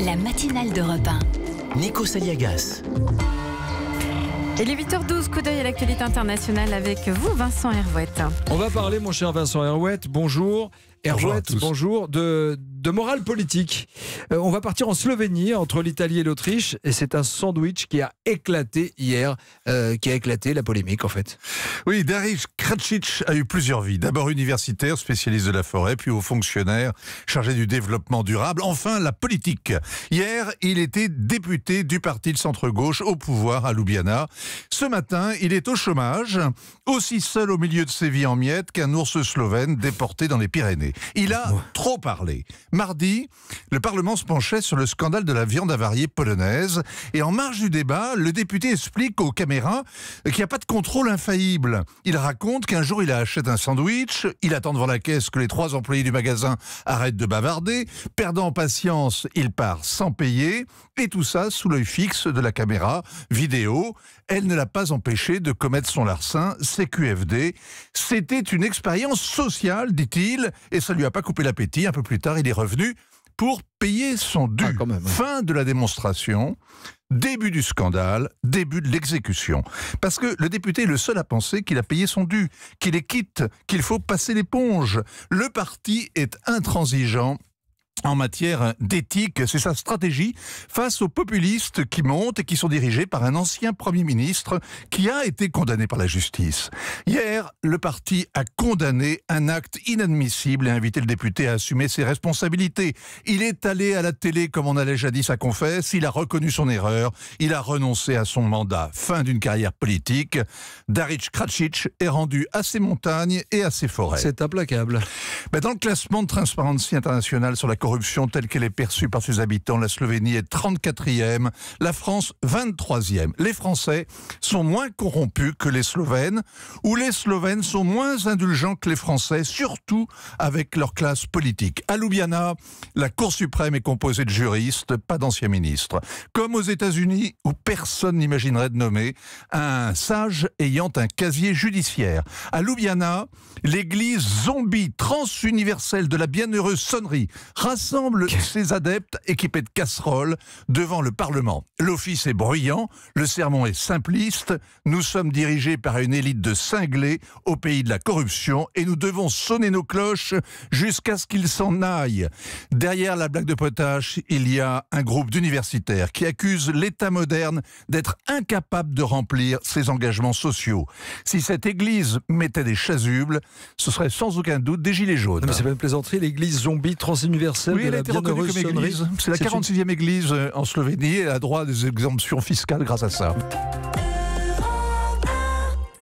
La matinale d'Europe 1. Nico Saliagas. Il est 8h12, coup d'œil à l'actualité internationale avec vous, Vincent Herouette. On va parler, mon cher Vincent Herouette, bonjour. Herouette, bonjour, de morale politique. On va partir en Slovénie, entre l'Italie et l'Autriche, et c'est un sandwich qui a éclaté hier, qui a éclaté la polémique en fait. Oui, Daric Kracic a eu plusieurs vies. D'abord universitaire, spécialiste de la forêt, puis haut fonctionnaire, chargé du développement durable, enfin la politique. Hier, il était député du parti de centre-gauche au pouvoir à Ljubljana. Ce matin, il est au chômage, aussi seul au milieu de ses vies en miettes qu'un ours slovène déporté dans les Pyrénées. Il a trop parlé. Mardi, le Parlement se penchait sur le scandale de la viande avariée polonaise. Et en marge du débat, le député explique aux caméras qu'il n'y a pas de contrôle infaillible. Il raconte qu'un jour, il achète un sandwich, il attend devant la caisse que les 3 employés du magasin arrêtent de bavarder. Perdant en patience, il part sans payer. Et tout ça sous l'œil fixe de la caméra vidéo. Elle ne l'a pas empêché de commettre son larcin, CQFD. C'était une expérience sociale, dit-il, et ça ne lui a pas coupé l'appétit. Un peu plus tard, il est revenu pour payer son dû. Quand même, hein. Fin de la démonstration, début du scandale, début de l'exécution. Parce que le député est le seul à penser qu'il a payé son dû, qu'il est quitte, qu'il faut passer l'éponge. Le parti est intransigeant en matière d'éthique, c'est sa stratégie face aux populistes qui montent et qui sont dirigés par un ancien Premier ministre qui a été condamné par la justice. Hier, le parti a condamné un acte inadmissible et invité le député à assumer ses responsabilités. Il est allé à la télé comme on allait jadis à confesse, il a reconnu son erreur, il a renoncé à son mandat. Fin d'une carrière politique. Daric Kracic est rendu à ses montagnes et à ses forêts. C'est implacable. Dans le classement de Transparency International sur la corruption telle qu'elle est perçue par ses habitants, la Slovénie est 34e, la France 23e. Les Français sont moins corrompus que les Slovènes, ou les Slovènes sont moins indulgents que les Français, surtout avec leur classe politique. À Ljubljana, la Cour suprême est composée de juristes, pas d'anciens ministres. Comme aux États-Unis, où personne n'imaginerait de nommer un sage ayant un casier judiciaire. À Ljubljana, l'église zombie transuniverselle de la bienheureuse sonnerie rassemble ses adeptes équipés de casseroles devant le Parlement. L'office est bruyant, le sermon est simpliste, nous sommes dirigés par une élite de cinglés au pays de la corruption et nous devons sonner nos cloches jusqu'à ce qu'ils s'en aillent. Derrière la blague de potache, il y a un groupe d'universitaires qui accusent l'État moderne d'être incapable de remplir ses engagements sociaux. Si cette église mettait des chasubles, ce serait sans aucun doute des gilets jaunes. Non, mais c'est pas une plaisanterie, l'église zombie transuniverselle. Oui, elle de a la été reconnue bienheureuse comme sonnerie. église. C'est la 46e église en Slovénie et elle a droit à des exemptions fiscales grâce à ça.